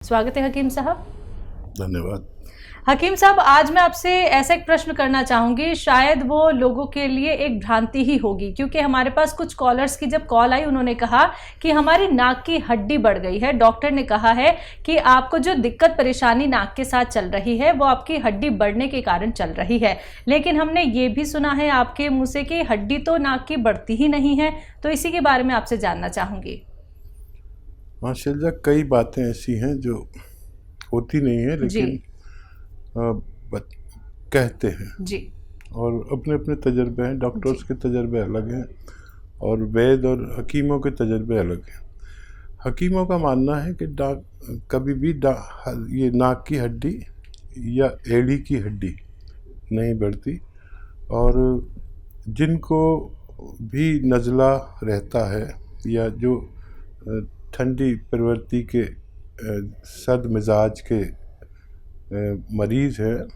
स्वागत है हकीम साहब। धन्यवाद। हकीम साहब, आज मैं आपसे ऐसा एक प्रश्न करना चाहूंगी, शायद वो लोगों के लिए एक भ्रांति ही होगी, क्योंकि हमारे पास कुछ कॉलर्स की जब कॉल आई उन्होंने कहा कि हमारी नाक की हड्डी बढ़ गई है। डॉक्टर ने कहा है कि आपको जो दिक्कत परेशानी नाक के साथ चल रही है वो आपकी हड्डी बढ़ने के कारण चल रही है। लेकिन हमने ये भी सुना है आपके मुंह से कि हड्डी तो नाक की बढ़ती ही नहीं है, तो इसी के बारे में आपसे जानना चाहूंगी। माशाल्लाह, कई बातें ऐसी हैं जो होती नहीं है लेकिन कहते हैं जी। और अपने अपने तजर्बे हैं। डॉक्टर्स के तजर्बे अलग हैं और वैद और हकीमों के तजर्बे अलग हैं। हकीमों का मानना है कि कभी भी ये नाक की हड्डी या एड़ी की हड्डी नहीं बढ़ती, और जिनको भी नज़ला रहता है या जो ठंडी प्रवृत्ति के सर्द मिजाज के मरीज़ हैं,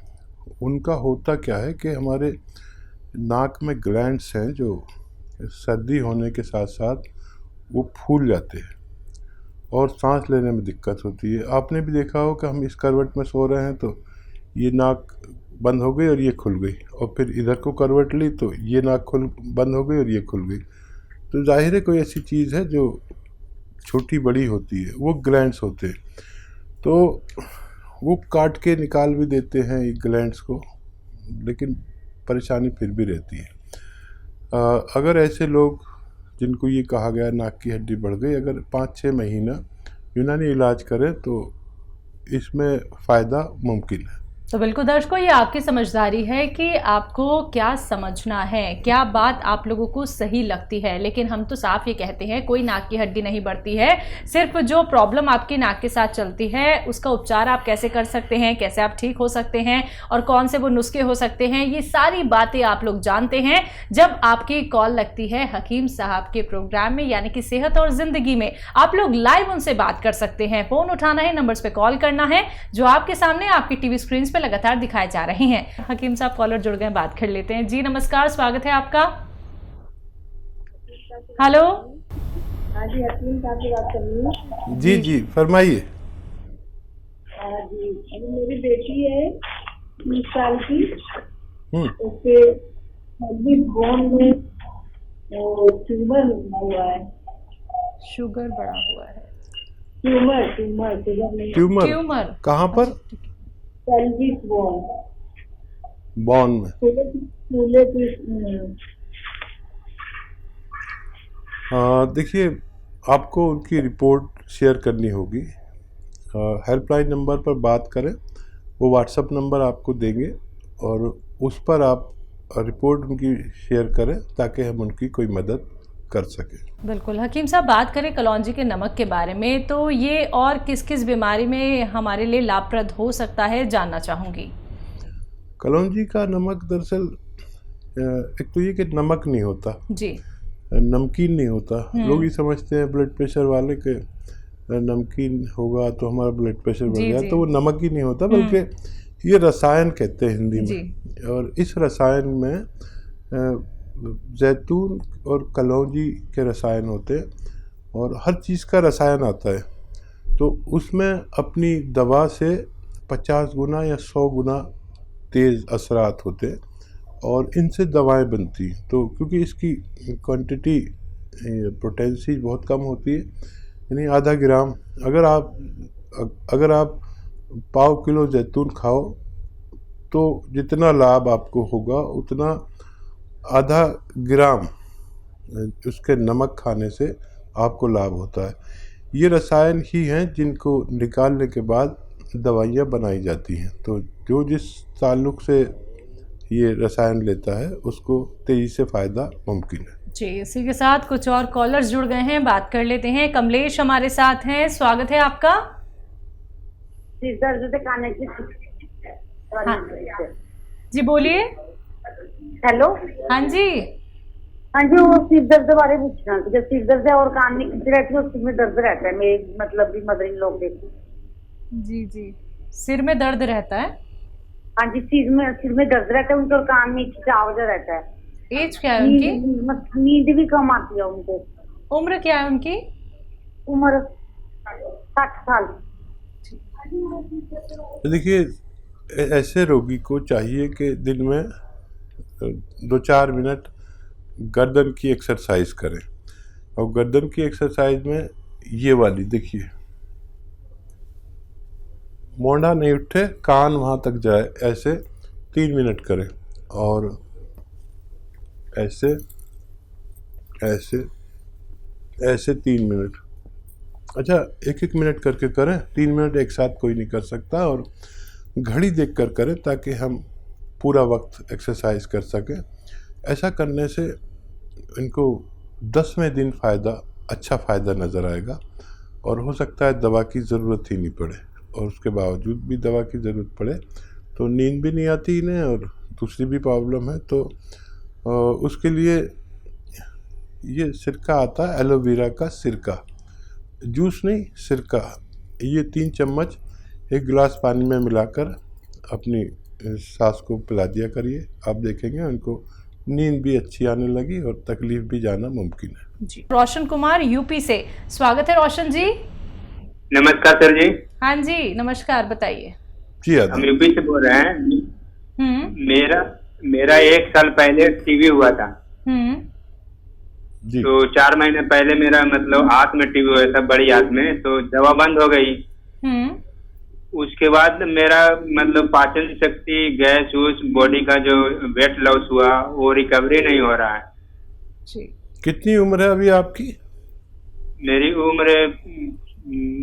उनका होता क्या है कि हमारे नाक में ग्लैंड्स हैं जो सर्दी होने के साथ साथ वो फूल जाते हैं और सांस लेने में दिक्कत होती है। आपने भी देखा हो कि हम इस करवट में सो रहे हैं तो ये नाक बंद हो गई और ये खुल गई, और फिर इधर को करवट ली तो ये नाक बंद हो गई और ये खुल गई। तो जाहिर है कोई ऐसी चीज़ है जो छोटी बड़ी होती है, वो ग्लैंड्स होते हैं, तो वो काट के निकाल भी देते हैं ग्लैंड्स को, लेकिन परेशानी फिर भी रहती है। अगर ऐसे लोग जिनको ये कहा गया नाक की हड्डी बढ़ गई, अगर 5-6 महीना यूनानी इलाज करें तो इसमें फ़ायदा मुमकिन है। तो बिल्कुल दर्शकों, ये आपकी समझदारी है कि आपको क्या समझना है, क्या बात आप लोगों को सही लगती है। लेकिन हम तो साफ ये कहते हैं कोई नाक की हड्डी नहीं बढ़ती है। सिर्फ जो प्रॉब्लम आपकी नाक के साथ चलती है उसका उपचार आप कैसे कर सकते हैं, कैसे आप ठीक हो सकते हैं और कौन से वो नुस्खे हो सकते हैं, ये सारी बातें आप लोग जानते हैं जब आपकी कॉल लगती है हकीम साहब के प्रोग्राम में, यानी कि सेहत और जिंदगी में। आप लोग लाइव उनसे बात कर सकते हैं। फोन उठाना है, नंबर्स पे कॉल करना है जो आपके सामने आपकी टीवी स्क्रीन पे लगातार दिखाए जा रहे हैं। हकीम साहब कॉलर जुड़ गए, बात कर लेते हैं। जी नमस्कार, स्वागत है आपका। हेलो। हाँ जी, हकीम साहब से बात कर रही हूँ। जी जी, फरमाइए। जी, अभी मेरी बेटी है 30 साल की, उसके हड्डी बोन में ट्यूमर हुआ है। शुगर बढ़ा हुआ है। ट्यूमर कहाँ पर? पेल्विक बोन में। देखिए, आपको उनकी रिपोर्ट शेयर करनी होगी। हेल्पलाइन नंबर पर बात करें, वो व्हाट्सएप नंबर आपको देंगे और उस पर आप रिपोर्ट उनकी शेयर करें ताकि हम उनकी कोई मदद कर सके। बिल्कुल हकीम साहब, बात करें कलौंजी के नमक के बारे में, तो ये और किस किस बीमारी में हमारे लिए लाभप्रद हो सकता है, जानना चाहूँगी। कलौंजी का नमक दरअसल एक तो ये कि नमक नहीं होता जी, नमकीन नहीं होता। लोग ये समझते हैं ब्लड प्रेशर वाले के नमकीन होगा तो हमारा ब्लड प्रेशर बढ़ जाए, तो वो नमक ही नहीं होता, बल्कि ये रसायन कहते हैं हिंदी में। और इस रसायन में जैतून और कलौंजी के रसायन होते हैं और हर चीज़ का रसायन आता है, तो उसमें अपनी दवा से 50 गुना या 100 गुना तेज़ असरात होते हैं और इनसे दवाएं बनती हैं। तो क्योंकि इसकी क्वांटिटी पोटेंसी बहुत कम होती है, यानी आधा ग्राम, अगर आप पाव किलो जैतून खाओ तो जितना लाभ आपको होगा उतना आधा ग्राम उसके नमक खाने से आपको लाभ होता है। ये रसायन ही हैं जिनको निकालने के बाद दवाइयाँ बनाई जाती हैं। तो जो जिस ताल्लुक़ से ये रसायन लेता है उसको तेज़ी से फ़ायदा मुमकिन है। जी, इसी के साथ कुछ और कॉलर्स जुड़ गए हैं, बात कर लेते हैं। कमलेश हमारे साथ हैं, स्वागत है आपका। हाँ जी, बोलिए। हेलो। हाँ जी। हाँ जी, वो सिर दर्द बारे पूछना, जब सिर दर्द है और कान में खींच रहती है, उसमें दर्द रहता है, मेरे मतलब भी मदर इन लोग देखो। जी जी, सिर में दर्द रहता है। हाँ जी, सिर में दर्द रहता है उनको और कान में खिंचाव रहता है। एज क्या है उनकी? नींद भी कम आती है उनको। उम्र क्या है उनकी? उम्र 60 साल। तो देखिए, ऐसे रोगी को चाहिए कि दिन में 2-4 मिनट गर्दन की एक्सरसाइज करें। और गर्दन की एक्सरसाइज में ये वाली देखिए, मोंढा नहीं उठे, कान वहाँ तक जाए, ऐसे 3 मिनट करें। और ऐसे ऐसे ऐसे 3 मिनट। अच्छा, 1-1 मिनट करके करें, 3 मिनट एक साथ कोई नहीं कर सकता। और घड़ी देख कर करें ताकि हम पूरा वक्त एक्सरसाइज कर सकें। ऐसा करने से इनको 10वें दिन अच्छा फ़ायदा नज़र आएगा। और हो सकता है दवा की ज़रूरत ही नहीं पड़े, और उसके बावजूद भी दवा की ज़रूरत पड़े तो नींद भी नहीं आती इन्हें, और दूसरी भी प्रॉब्लम है। तो उसके लिए ये सिरका आता है, एलोवेरा का सिरका, जूस नहीं, सिरका। ये 3 चम्मच 1 गिलास पानी में मिलाकर अपनी सास को पिला दिया करिए। आप देखेंगे उनको नींद भी अच्छी आने लगी और तकलीफ भी जाना मुमकिन है। जी। रोशन कुमार यूपी से, स्वागत है रोशन जी। नमस्कार सर जी। हाँ जी, नमस्कार, बताइए। जी हम यूपी से बोल रहे हैं। मेरा 1 साल पहले टीबी हुआ था। जी। तो 4 महीने पहले मेरा मतलब हाथ में टीबी हुआ था, बड़ी हाथ में। तो दवा बंद हो गई। उसके बाद मेरा मतलब पाचन शक्ति, गैस वूस, बॉडी का जो वेट लॉस हुआ वो रिकवरी नहीं हो रहा है। जी। कितनी उम्र है अभी आपकी? मेरी उम्र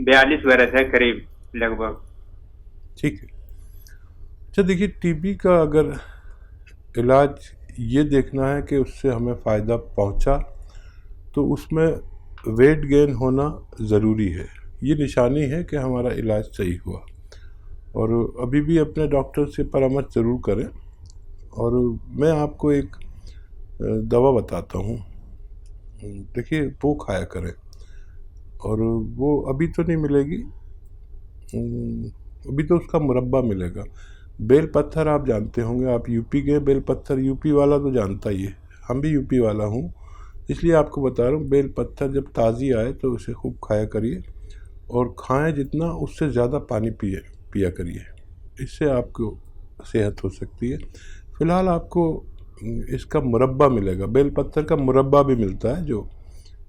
42 वर्ष है करीब, लगभग। ठीक है। अच्छा देखिए, टीबी का अगर इलाज ये देखना है कि उससे हमें फ़ायदा पहुंचा, तो उसमें वेट गेन होना ज़रूरी है। ये निशानी है कि हमारा इलाज सही हुआ। और अभी भी अपने डॉक्टर से परामर्श ज़रूर करें। और मैं आपको एक दवा बताता हूँ, देखिए वो खाया करें। और वो अभी तो नहीं मिलेगी, अभी तो उसका मुरब्बा मिलेगा। बेल पत्थर आप जानते होंगे, आप यूपी गए, बेल पत्थर यूपी वाला तो जानता ही है, हम भी यूपी वाला हूँ इसलिए आपको बता रहा हूँ। बेल पत्थर जब ताज़ी आए तो उसे खूब खाया करिए, और खाएं जितना उससे ज़्यादा पानी पिया करिए, इससे आपको सेहत हो सकती है। फ़िलहाल आपको इसका मुरब्बा मिलेगा, बेल पत्थर का मुरब्बा भी मिलता है जो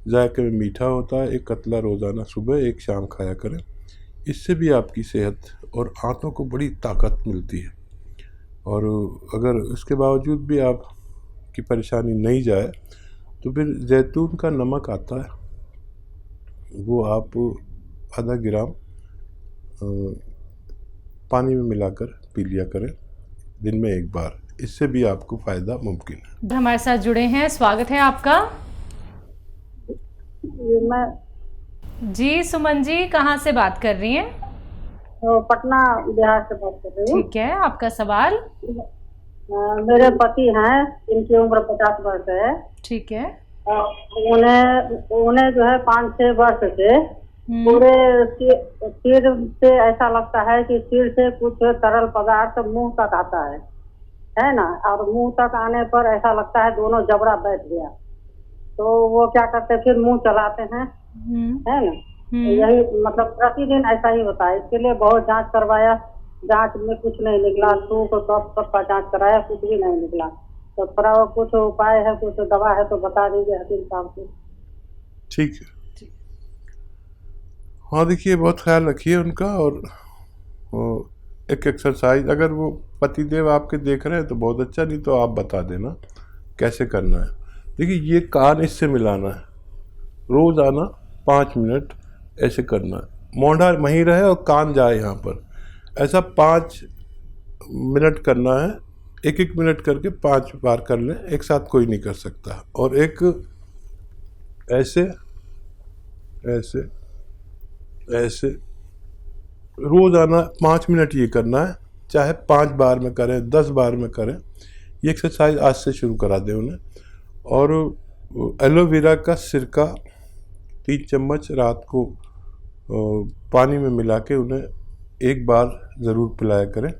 जायके में मीठा होता है। 1 कतला रोज़ाना सुबह 1 शाम खाया करें, इससे भी आपकी सेहत और आंतों को बड़ी ताकत मिलती है। और अगर इसके बावजूद भी आपकी परेशानी नहीं जाए तो फिर जैतून का नमक आता है, वो आप आधा ग्राम पानी में मिलाकर पी लिया करें दिन में 1 बार, इससे भी आपको फ़ायदा मुमकिन है। हमारे साथ जुड़े हैं, स्वागत है आपका। जी सुमन जी, कहाँ से बात कर रही हैं? पटना बिहार से बात कर रही हूँ। ठीक है, आपका सवाल। मेरे पति हैं, इनकी उम्र 50 वर्ष है। ठीक है। उन्हें जो है 5-6 वर्ष से पूरे सिर से ऐसा लगता है कि सिर से कुछ तरल पदार्थ मुंह तक आता है ना। और मुंह तक आने पर ऐसा लगता है दोनों जबड़ा बैठ गया। तो वो क्या करते हैं, फिर मुंह चलाते हैं, है ना। यही मतलब प्रतिदिन ऐसा ही होता है। इसके लिए बहुत जांच करवाया, जांच में कुछ नहीं निकला। थूक कफ का जांच कराया, कुछ भी नहीं निकला। तो थोड़ा कुछ उपाय है, कुछ दवा है तो बता दीजिए हकीम साहब को। ठीक है। हाँ देखिए, बहुत ख्याल रखिए उनका। और एक एक्सरसाइज, अगर वो पतिदेव आपके देख रहे हैं तो बहुत अच्छा, नहीं तो आप बता देना कैसे करना है। देखिए, ये कान इससे मिलाना है, रोज़ाना 5 मिनट ऐसे करना है। मोंढा वहीं रहे और कान जाए यहाँ पर, ऐसा 5 मिनट करना है। 1-1 मिनट करके 5 बार कर लें, एक साथ कोई नहीं कर सकता। और एक ऐसे ऐसे ऐसे रोज़ाना 5 मिनट ये करना है, चाहे 5 बार में करें, 10 बार में करें। ये एक्सरसाइज आज से शुरू करा दें उन्हें। और एलोवेरा का सिरका 3 चम्मच रात को पानी में मिला के उन्हें 1 बार ज़रूर पिलाया करें,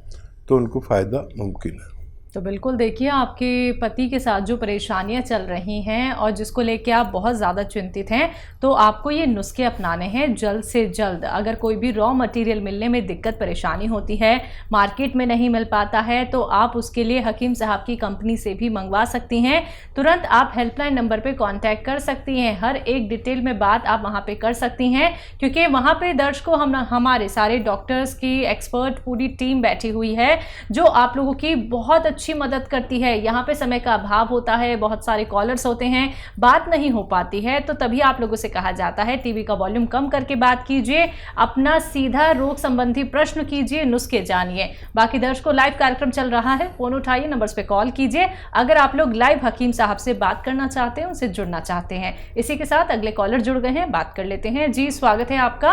तो उनको फ़ायदा मुमकिन है। तो बिल्कुल देखिए, आपके पति के साथ जो परेशानियां चल रही हैं और जिसको लेके आप बहुत ज़्यादा चिंतित हैं, तो आपको ये नुस्खे अपनाने हैं जल्द से जल्द। अगर कोई भी रॉ मटेरियल मिलने में दिक्कत परेशानी होती है, मार्केट में नहीं मिल पाता है, तो आप उसके लिए हकीम साहब की कंपनी से भी मंगवा सकती हैं। तुरंत आप हेल्पलाइन नंबर पर कॉन्टैक्ट कर सकती हैं, हर एक डिटेल में बात आप वहाँ पर कर सकती हैं, क्योंकि वहाँ पर दर्शकों हमारे सारे डॉक्टर्स की एक्सपर्ट पूरी टीम बैठी हुई है जो आप लोगों की बहुत अच्छी मदद करती है। यहाँ पे समय का अभाव होता है, बहुत सारे कॉलर्स होते हैं, बात नहीं हो पाती है, तो तभी आप लोगों से कहा जाता है टीवी का वॉल्यूम कम करके बात कीजिए, अपना सीधा रोग संबंधी प्रश्न कीजिए, नुस्खे जानिए। बाकी दर्शकों, लाइव कार्यक्रम चल रहा है, फोन उठाइए, नंबर्स पे कॉल कीजिए अगर आप लोग लाइव हकीम साहब से बात करना चाहते हैं, उनसे जुड़ना चाहते हैं। इसी के साथ अगले कॉलर जुड़ गए हैं, बात कर लेते हैं। जी, स्वागत है आपका।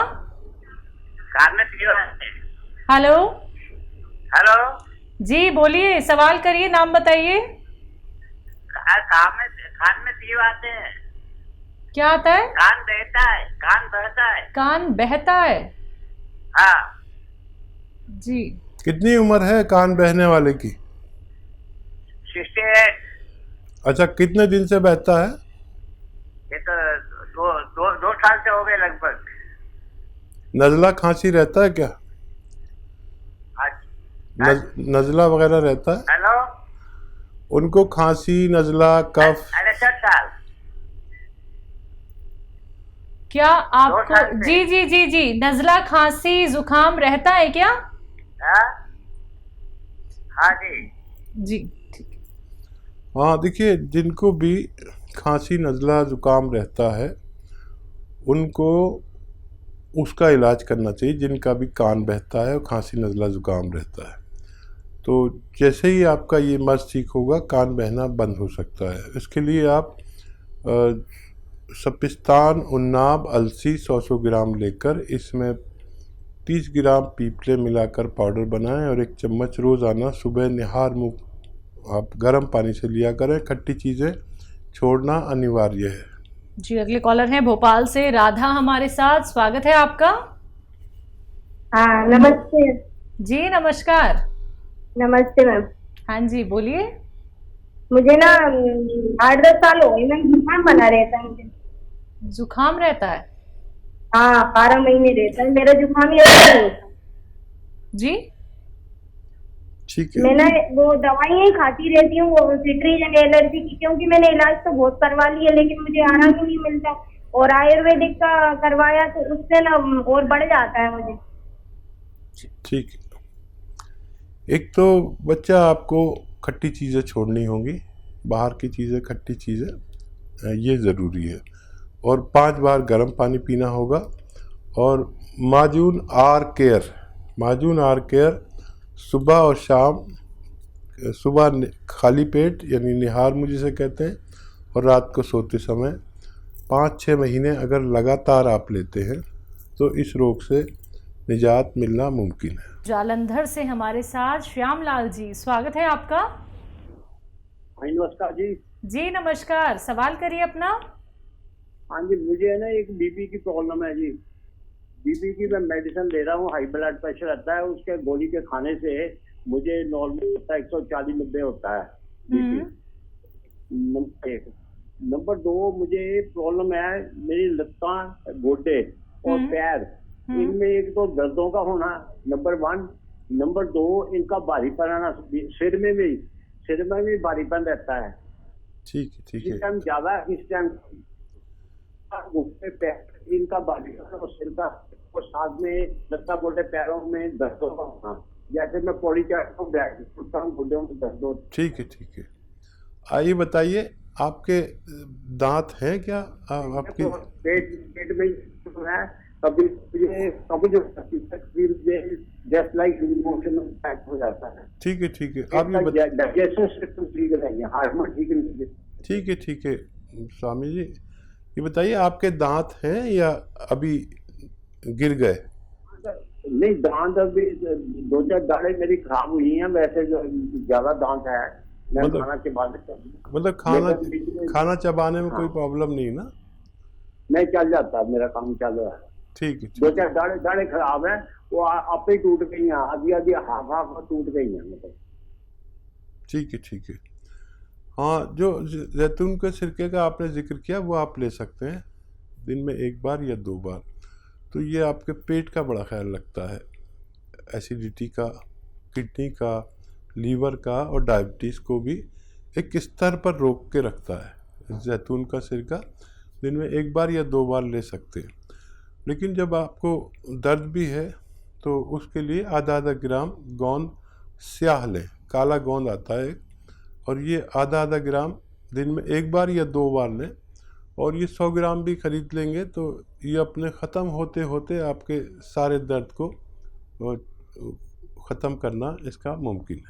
हेलो हेलो जी, बोलिए, सवाल करिए, नाम बताइए। कान में तीव आते हैं। क्या आता है? कान बहता है, कान बहता है। कान बहता है? हाँ जी। कितनी उम्र है कान बहने वाले की? 68। अच्छा, कितने दिन से बहता है? ये तो दो साल से हो गए लगभग। नज़ला खांसी रहता है क्या? नज़ला वगैरह रहता है? हेलो, उनको खांसी, नज़ला, कफ? 68 साल। क्या आपको जी जी जी जी नज़ला, खांसी, जुकाम रहता है क्या? हाँ जी जी। हाँ, देखिए, जिनको भी खांसी, नज़ला, ज़ुकाम रहता है उनको उसका इलाज करना चाहिए। जिनका भी कान बहता है और खांसी, नज़ला, ज़ुकाम रहता है, तो जैसे ही आपका ये मर्ज़ ठीक होगा, कान बहना बंद हो सकता है। इसके लिए आप सपिस्तान, उन्नाब, अलसी 100 ग्राम लेकर इसमें 30 ग्राम पीपले मिलाकर पाउडर बनाएं और 1 चम्मच रोज़ाना सुबह निहार मुँह आप गर्म पानी से लिया करें। खट्टी चीज़ें छोड़ना अनिवार्य है। जी, अगले कॉलर हैं भोपाल से राधा हमारे साथ, स्वागत है आपका। हाँ, नमस्ते। जी नमस्कार। नमस्ते मैम। हाँ जी, बोलिए। मुझे ना 8-10 साल हो गए मैम, जुकाम बना रहता है मुझे। जुकाम रहता है? हाँ, 12 महीने रहता है मेरा जुकाम। ये जी, ठीक है। मैं ना वो दवाइयाँ ही खाती रहती हूँ, वो सिट्रीजन एलर्जी की, क्योंकि मैंने इलाज तो बहुत करवा लिया लेकिन मुझे आराम ही नहीं मिलता, और आयुर्वेदिक का करवाया तो उससे ना और बढ़ जाता है मुझे। ठीक है। एक तो बच्चा, आपको खट्टी चीज़ें छोड़नी होंगी, बाहर की चीज़ें, खट्टी चीज़ें, ये ज़रूरी है, और 5 बार गर्म पानी पीना होगा। और माजून आर केयर सुबह और शाम, सुबह खाली पेट यानी निहार मुँह जिसे कहते हैं, और रात को सोते समय 5-6 महीने अगर लगातार आप लेते हैं तो इस रोग से निजात मिलना मुमकिन है। जालंधर से हमारे साथ श्याम लाल जी, स्वागत है आपका। नमस्कार जी। जी नमस्कार, सवाल करिए अपना। हाँ जी, मुझे है ना एक बीपी की प्रॉब्लम है जी। बीपी की मैं मेडिसिन ले रहा हूँ, हाई ब्लड प्रेशर रहता है, उसके गोली के खाने से मुझे नॉर्मल 140-90 होता है बीपी। नंबर 1। नंबर 2, मुझे प्रॉब्लम है मेरी लत्तां, गोडे और पैर, इनमें एक तो दर्दों का होना, नंबर 1। नंबर 2, इनका भारीपन आना, सिर में भी भारीपन रहता है। ठीक है, ठीक है। इस टाइम ज्यादा, इस टाइम इनका भारीपन और सिर का, और साथ में लत्ता गोडे पैरों में दर्दों का होना, जैसे मैं पौड़ी चढ़ता हूँ, बैठ उठता हूँ, गोडों में दर्द होता है। ठीक है, ठीक है। आइए बताइए, आपके दांत हैं क्या? आपके पेट में है, कभी जो जस्ट लाइक इमोशनल इम्पैक्ट हो जाता है। ठीक है, ठीक है। आप ये डाइजेशन सिस्टम ठीक रहेंगे, हार्मोन ठीक नहीं। ठीक है, ठीक है। स्वामी जी, ये बताइए, आपके दांत हैं या अभी गिर गए? नहीं, दांत अभी 2-4 दाढ़ें मेरी खराब हुई हैं, वैसे जो ज्यादा दांत है। खाना के बाद मतलब खाना चबाने में कोई प्रॉब्लम नहीं ना? नहीं, चल जाता है, मेरा काम चल रहा है। ठीक है। 2-4 दाढ़ें खराब है, वो आप ही टूट गई हैं, आधी हाफ टूट गई हैं मतलब। ठीक है, ठीक है। हाँ, जो जैतून के सिरके का आपने जिक्र किया वो आप ले सकते हैं दिन में 1 बार या 2 बार। तो ये आपके पेट का बड़ा ख्याल रखता है, एसिडिटी का, किडनी का, लीवर का और डायबिटीज़ को भी एक स्तर पर रोक के रखता है। जैतून का सिरका दिन में 1 बार या 2 बार ले सकते हैं। लेकिन जब आपको दर्द भी है तो उसके लिए आधा ग्राम गोंद स्याह लें, काला गोंद आता है, और ये आधा ग्राम दिन में 1 बार या 2 बार लें। और ये 100 ग्राम भी खरीद लेंगे तो ये अपने ख़त्म होते होते आपके सारे दर्द को ख़त्म करना इसका मुमकिन है।